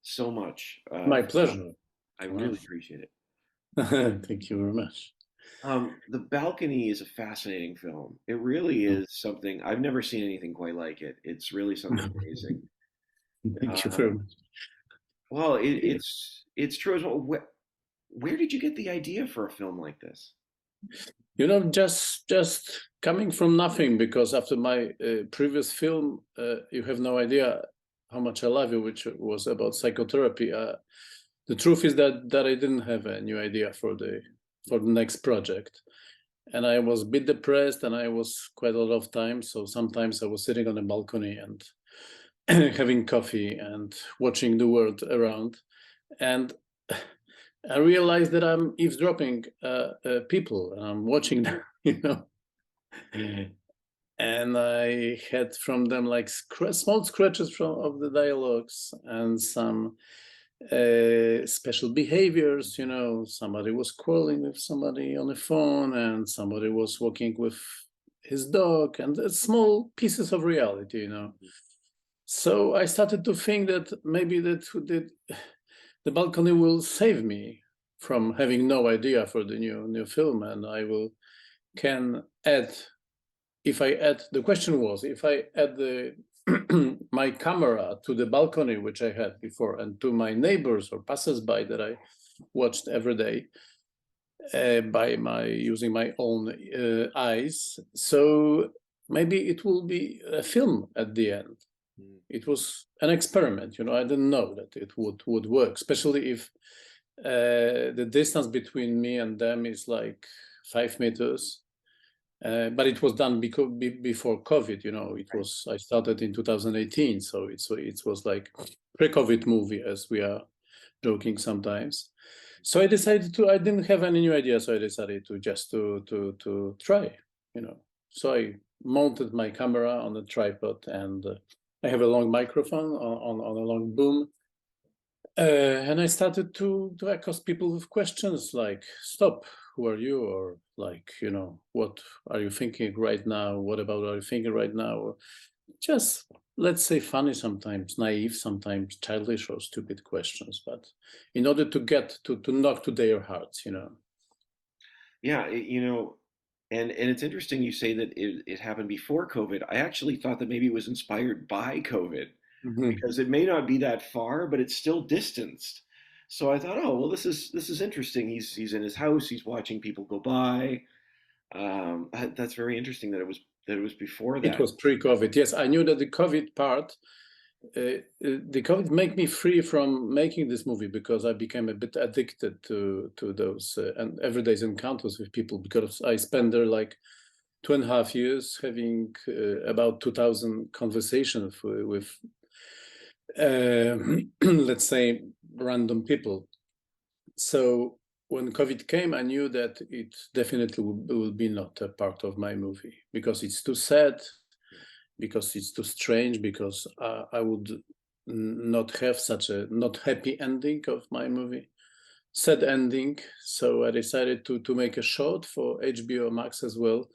so much. My pleasure. I Wow. really appreciate it. Thank you very much. The Balcony is a fascinating film. It really is something I've never seen anything quite like it. It's really something amazing. Thank you very Um, much. well, it's true as well. Where did you get the idea for a film like this? Just coming from nothing, because after my previous film, you have no idea how much I love you, which was about psychotherapy. The truth is that I didn't have a new idea for the next project, and I was a bit depressed, and I was quite a lot of time. So sometimes I was sitting on a balcony and having coffee and watching the world around, and I realized that I'm eavesdropping people, and I'm watching them, and I had from them like small scratches from of the dialogues and some special behaviors. Somebody was quarreling with somebody on the phone, and somebody was walking with his dog, and small pieces of reality. So I started to think that maybe the balcony will save me from having no idea for the new film, and I will can add. If I add, the question was, if I add the my camera to the balcony which I had before, and to my neighbors or passers-by that I watched every day by my using my own eyes, so maybe it will be a film at the end. Mm. It was an experiment. I didn't know that it would work, especially if the distance between me and them is like 5 meters. But it was done before COVID. I started in 2018, so it was like pre-COVID movie, as we are joking sometimes. So I decided to. I didn't have any new idea, so I decided to just to try. So I mounted my camera on a tripod, and I have a long microphone on a long boom. And I started to accost people with questions like, "Stop, who are you?" Or like, "What are you thinking right now? What about are you thinking right now?" Or just, let's say, funny sometimes, naive sometimes, childish or stupid questions, but in order to get to knock to their hearts. Yeah, and it's interesting you say that it happened before COVID. I actually thought that maybe it was inspired by COVID Mhm. because it may not be that far, but it's still distanced. So I thought, oh well, this is interesting. He's in his house. He's watching people go by. That's very interesting that it was before It that. was pre-COVID. Yes, I knew that the COVID part, the COVID made me free from making this movie, because I became a bit addicted to those and everyday's encounters with people, because I spent there like 2.5 years having about 2,000 conversations with let's say, random people. So when COVID came, I knew that it definitely will be not a part of my movie, because it's too sad, because it's too strange, because I would not have such a not happy ending of my movie, sad ending. So I decided to make a short for HBO Max as well,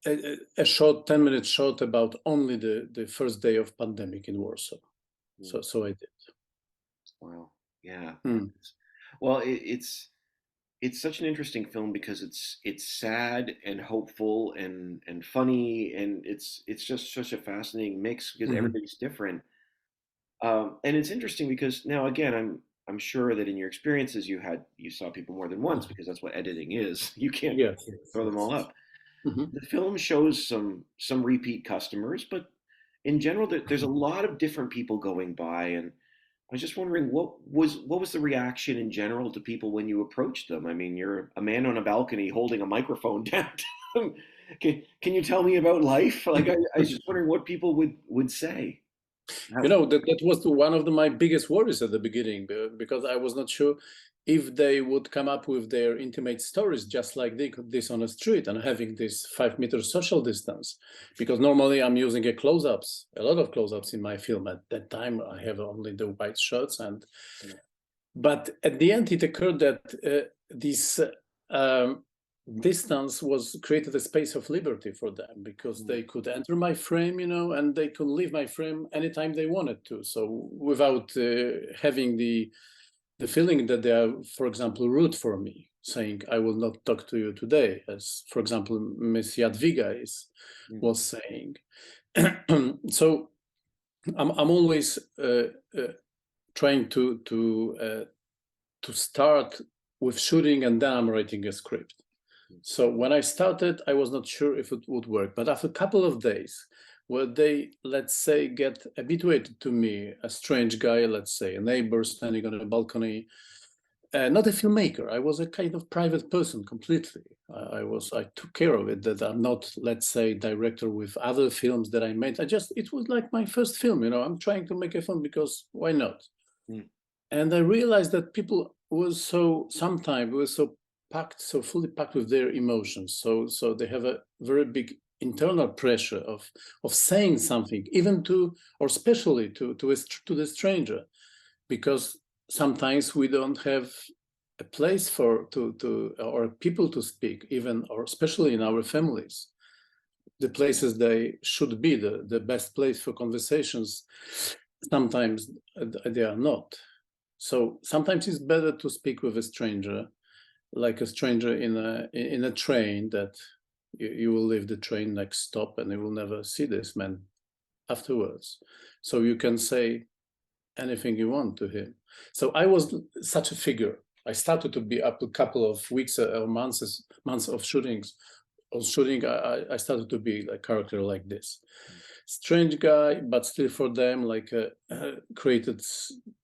a short 10-minute short about only the first day of pandemic in Warsaw. Mm, So I did. wow. Yeah. Mm. Well, it's such an interesting film because it's sad and hopeful and funny, and it's just such a fascinating mix because Mhm. everybody's different. And it's interesting because now again, I'm sure that in your experiences you saw people more than once because that's what editing is. You can't Yes, yes, throw them all yes. up. Mhm. The film shows some repeat customers, but in general, there's a lot of different people going by, and I was just wondering what was the reaction in general to people when you approached them? I mean, you're a man on a balcony holding a microphone down. Can you tell me about life? Like I was just wondering what people would say. That was one of my biggest worries at the beginning, because I was not sure if they would come up with their intimate stories just like this on the street, and having this 5 meter social distance. Because normally I'm using a lot of close-ups in my film. At that time, I have only the white shots, but at the end, it occurred that these um, distance was created a space of liberty for them, because Mm, they could enter my frame, and they could leave my frame anytime they wanted to. So without having the feeling that they are, for example, rude for me, saying, I will not talk to you today, as, for example, Miss Jadwiga mm, was saying. So I'm always trying to start with shooting, and then I'm writing a script. mm, So when I started, I was not sure if it would work, but after a couple of days, where they, let's say, get habituated to me, a strange guy, let's say, a neighbor standing on a balcony, not a filmmaker. I was a kind of private person completely. I took care of it, that I'm not, let's say, director with other films that I made. It was like my first film, I'm trying to make a film because why not? mm, And I realized that people sometimes were so packed, so fully packed with their emotions. So they have a very big internal pressure of saying something, even to, or especially to the stranger, because sometimes we don't have a place to or people to speak, even, or especially in our families, the places they should be the best place for conversations. Sometimes they are not. So sometimes it's better to speak with a stranger, like a stranger in a train, that you will leave the train next stop and you will never see this man afterwards. So you can say anything you want to him. So I was such a figure. I started to be up a couple of weeks or months of shootings. On shooting, I started to be a character like this, strange guy, but still for them like a created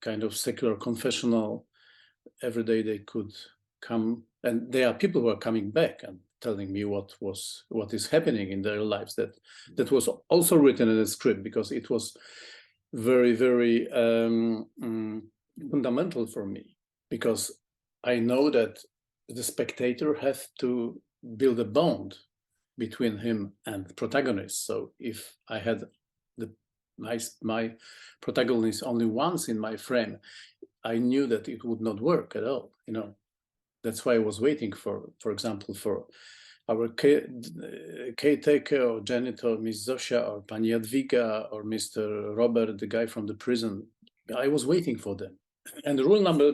kind of secular confessional. Every day they could come, and there are people who are coming back and telling me what is happening in their lives. That was also written in a script, because it was very, very fundamental for me, because I know that the spectator has to build a bond between him and the protagonist. So if I had the my protagonist only once in my frame, I knew that it would not work at all. That's why I was waiting for example, for our caretaker or janitor, Miss Zosia, or Pani Jadwiga, or Mr. Robert, the guy from the prison. I was waiting for them. And rule number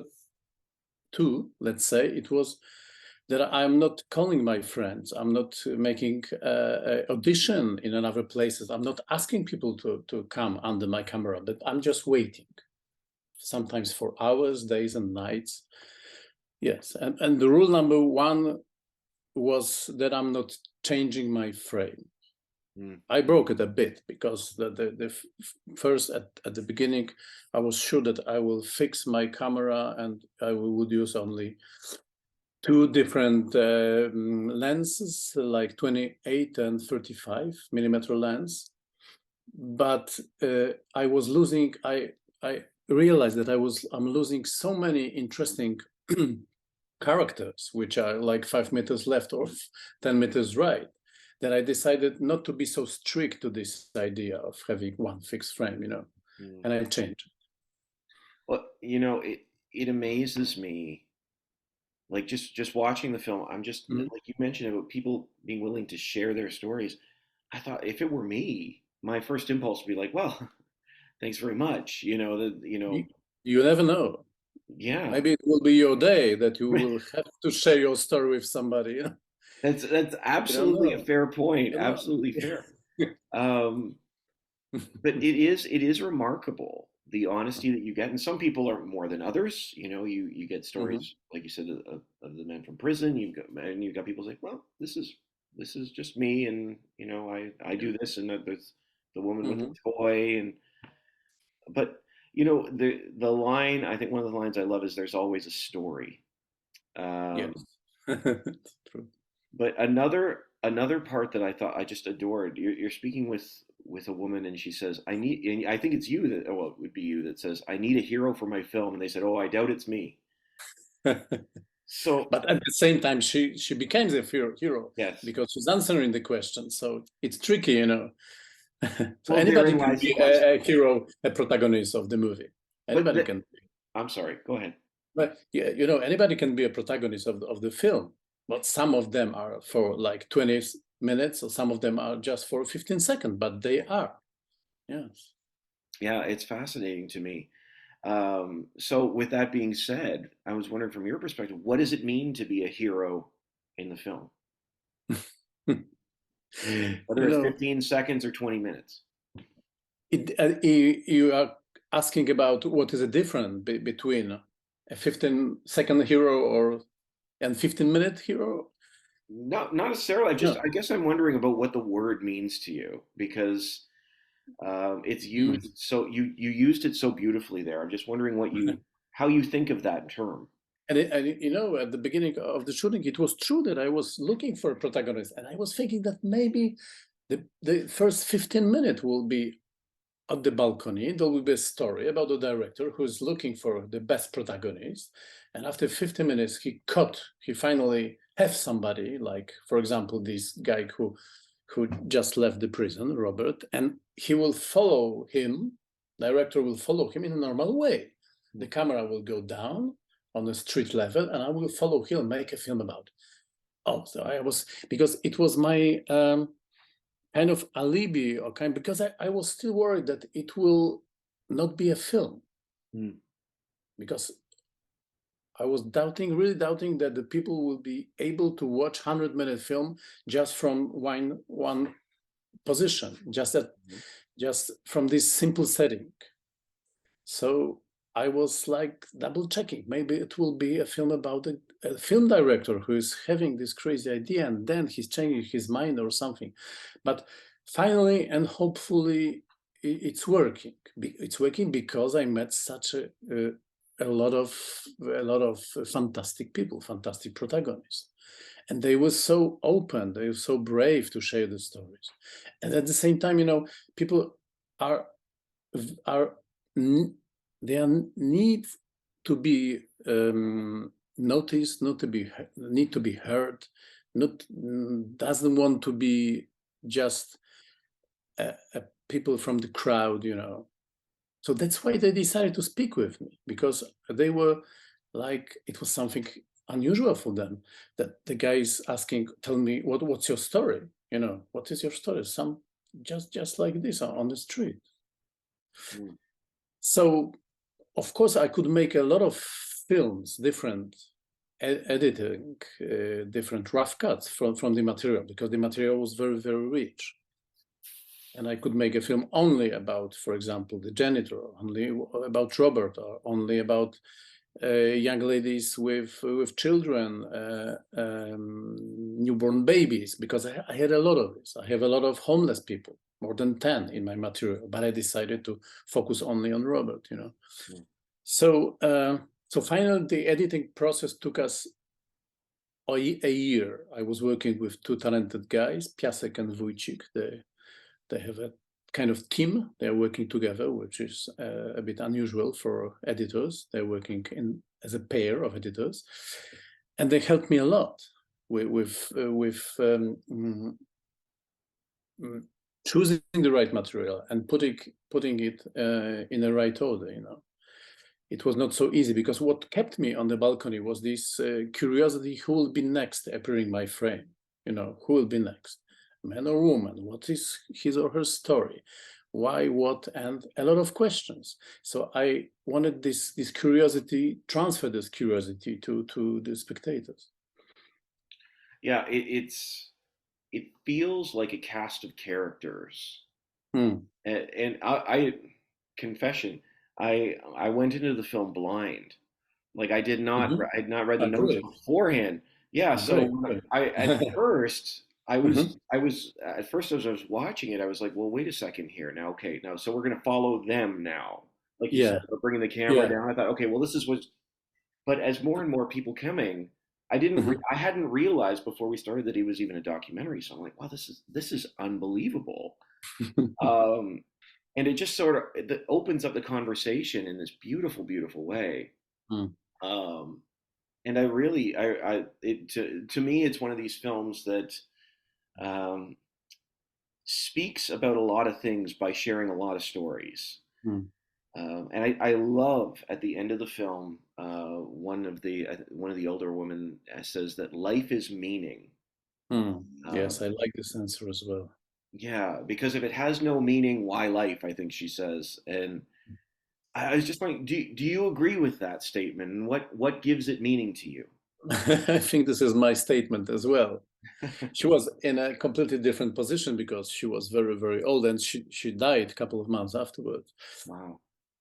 2, let's say, it was that I'm not calling my friends. I'm not making audition in another places. I'm not asking people to come under my camera, but I'm just waiting, sometimes for hours, days and nights. Yes, and the rule number 1 was that I'm not changing my frame. mm, I broke it a bit, because the first, at the beginning, I was sure that I will fix my camera and I would use only 2 different lenses, like 28 and 35 millimeter lens. But I was losing. I realized that I'm losing so many interesting characters, which are like 5 meters left or 10 meters right, that I decided not to be so strict to this idea of having one fixed frame, mm. and I changed. Well, it amazes me, like just watching the film. I'm just Mhm. like you mentioned about people being willing to share their stories. I thought if it were me, my first impulse would be like, well, thanks very much. You, you never know. Yeah. Maybe it will be your day that you will have to share your story with somebody. That's You don't absolutely a know. fair point. You know. Absolutely fair. Um, but it is remarkable the honesty that you get, and some people are more than others. You get Mhm. stories like you said of the men from prison. You've got people say, well, this is just me, and I Yeah. do this, and there's the woman with the Mhm. toy, and but the line, I think one of the lines I love is there's always a story. Yes. Um, True. But another part that I thought I just adored. You're speaking with a woman, and she says, "I need." And I think it's you that, well, it would be you that says, "I need a hero for my film." And they said, "Oh, I doubt it's me." So But at the same time, she became the hero, yes. because she's answering the question. So it's tricky. So Well, anybody therein can lies the be question. a hero, a protagonist of the movie. But Anybody can. I'm sorry. Go ahead. But yeah, anybody can be a protagonist of the film. But some of them are for like 20 minutes, or some of them are just for 15 seconds, but they are. Yes. Yeah, it's fascinating to me. So, with that being said, I was wondering from your perspective, what does it mean to be a hero in the film, whether You it's know, 15 seconds or 20 minutes? you are asking about what is the difference between a 15-second hero or and 15-minute hero? Not necessarily. No. I guess I'm wondering about what the word means to you because it's Mm. used so you used it so beautifully there. I'm just wondering how you think of that term. And at the beginning of the shooting, it was true that I was looking for a protagonist, and I was thinking that maybe the first 15 minutes will be at the balcony. There will be a story about the director who is looking for the best protagonist. And after 50 minutes, he finally has somebody, like, for example, this guy who just left the prison, Robert, and he will follow him. Director will follow him in a normal way. The camera will go down on the street level, and I will follow him, make a film about. Oh, so I was, because it was my kind of alibi, or kind, because I was still worried that it will not be a film, Mm. because I was doubting, really doubting that the people will be able to watch 100-minute film just from one position, just from this simple setting. So I was like double checking. Maybe it will be a film about a film director who is having this crazy idea and then he's changing his mind or something. But finally and hopefully it's working. It's working because I met such a lot of fantastic people, fantastic protagonists. And they were so open, they were so brave to share the stories. And at the same time, people are are they are need to be noticed, not to be need to be heard, not doesn't want to be just people from the crowd, So that's why they decided to speak with me, because they were like, it was something unusual for them that the guy is asking, tell me what's your story, what is your story? Some just like this on the street. Mm. So of course, I could make a lot of films, different editing, different rough cuts from the material, because the material was very, very rich. And I could make a film only about, for example, the janitor, only about Robert, or only about young ladies with children, newborn babies, because I had a lot of this. I have a lot of homeless people, more than 10 in my material, but I decided to focus only on Robert, Mm. So, so finally, the editing process took us a year. I was working with two talented guys, Piasek and Wójcik. They have a kind of team. They're working together, which is a bit unusual for editors. They're working as a pair of editors, and they helped me a lot with choosing the right material and putting it in the right order. It was not so easy, because what kept me on the balcony was this curiosity: who will be next appearing my frame? Who will be next, man or woman? What is his or her story? Why, what, and a lot of questions. So I wanted this curiosity, transfer this curiosity to the spectators. Yeah, it feels like a cast of characters, Hmm. and I confession, I went into the film blind. Like Mhm. I had not read the notes Great. beforehand. Yeah, Great. so Great. I at first Mhm. I was at first as I was watching it, I was like, well, wait a second here. Now, okay, now so we're gonna follow them now. Like you said, Yeah. we're bringing the camera Yeah. down. I thought, okay, well, this is what. But as more and more people coming, Mhm. I hadn't realized before we started that he was even a documentary. So I'm like, wow, this is unbelievable. Um, and it just sort of it opens up the conversation in this beautiful, beautiful way. Hmm. Um, and I really, to me, it's one of these films that um, speaks about a lot of things by sharing a lot of stories. Hmm. And I love at the end of the film, one of the older women says that life is meaning. Yes, Um, I like this answer as well. yeah, because if it has no meaning, why life? I think she says. And I was just wondering, do you agree with that statement? And what gives it meaning to you? I think this is my statement as well. She was in a completely different position because she was very, very old, and she died a couple of months afterwards. Wow.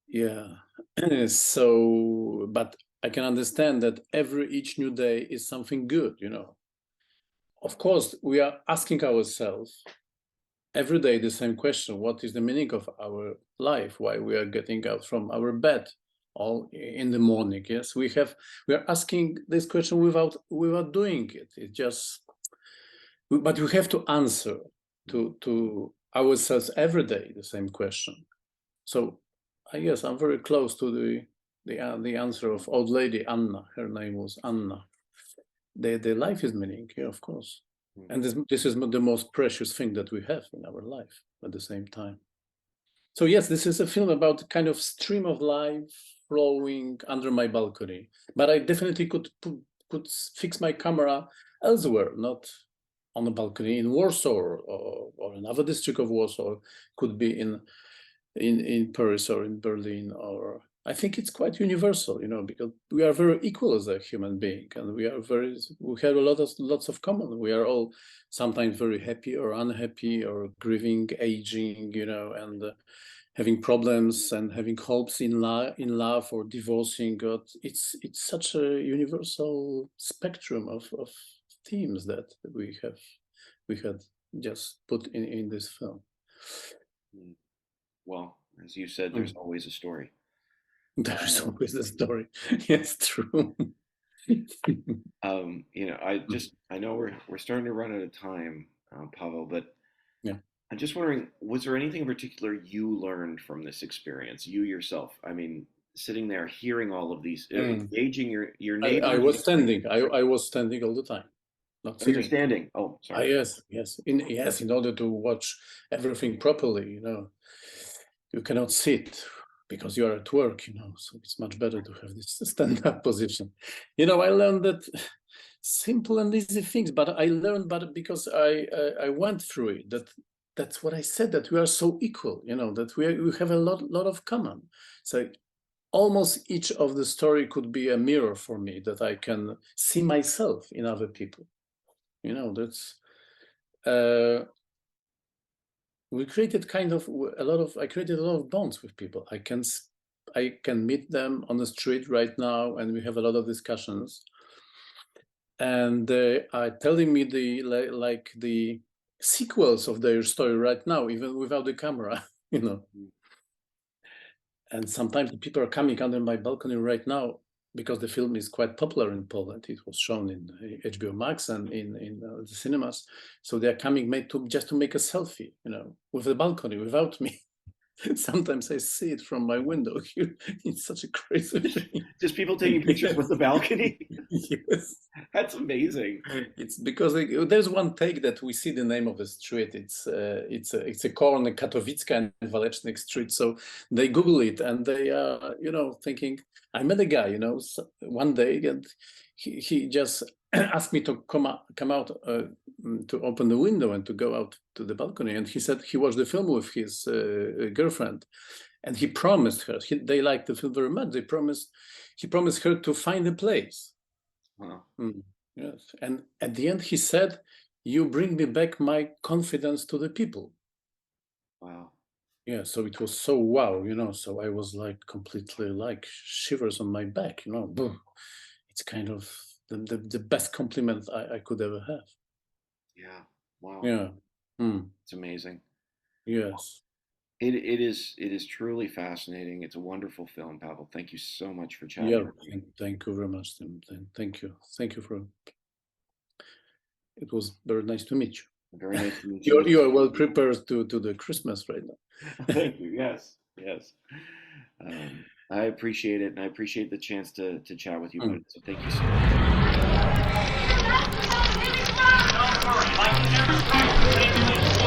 Yeah. So, but I can understand that each new day is something good, you know. Of course, we are asking ourselves every day the same question: what is the meaning of our life? Why we are getting out from our bed all in the morning? Yes, we are asking this question without doing it. It just, but we have to answer to ourselves every day the same question. So I guess I'm very close to the answer of old lady Anna. Her name was Anna. The life is meaning, yeah, of course. Mm, And this is the most precious thing that we have in our life at the same time. So yes, this is a film about kind of stream of life flowing under my balcony. But I definitely could fix my camera elsewhere, not on the balcony in Warsaw or another district of Warsaw. Could be in Paris or in Berlin, or I think it's quite universal, you know, because we are very equal as a human being, and we have lots of common. We are all sometimes very happy or unhappy or grieving, aging, you know, and having problems and having hopes in love or divorcing. God, it's such a universal spectrum of themes that we had just put in this film. mm. Well, as you said, there's Mm. always a story. There is Um, always a story. Yes, true. I know we're starting to run out of time, Pavel, but Yeah. I'm just wondering, was there anything in particular you learned from this experience, you yourself? I mean, sitting there, hearing all of these, Mm. engaging your I neighbors. was standing. I was standing all the time, not Oh, you're sitting. standing. Oh, Ah, sorry. yes, yes. In order to watch everything properly, you know, you cannot sit because you are at work, you know. So it's much better to have this stand-up position. You know, I learned that simple and easy things, but I learned, but because I went through it, that's what I said, that we are so equal, you know, that we have a lot of common. So almost each of the story could be a mirror for me, that I can see myself in other people. You know, that's we created kind of I created a lot of bonds with people. I can meet them on the street right now, and we have a lot of discussions. And they are telling me like the sequels of their story right now, even without the camera, you know. Mm, And sometimes the people are coming under my balcony right now because the film is quite popular in Poland. It was shown in HBO Max and in the cinemas. So they are coming just to make a selfie, you know, with the balcony without me. Sometimes I see it from my window here. It's such a crazy thing. just people taking pictures with Yes. the balcony. Yes. That's amazing. It's because there's one take that we see the name of the street. It's a corner, Katowicka and Walecznik Street. So they Google it and they are, you know, thinking. I met a guy, you know, one day, and he just asked me to come out to open the window and to go out to the balcony. And he said he watched the film with his girlfriend, and he promised her. They liked the film very much. He promised her to find a place. Wow. Mm, yes. And at the end, he said, "You bring me back my confidence to the people." Wow. Yeah. So it was so wow, you know. So I was like completely like shivers on my back, you know. Boom. It's kind of the best compliment I could ever have. Yeah. Wow. Yeah. Mm, It's amazing. yes. It is truly fascinating. It's a wonderful film, Pavel. Thank you so much for chatting Yeah. with me. Thank you very much, Tim. Thank you. Thank you for. It was very nice to meet you. Very nice to meet you. You are well prepared to the Christmas right now. Thank you. Yes. Yes. I appreciate it, and I appreciate the chance to chat with you about Mm. it. So thank you so much. Don't worry, like you never stopped.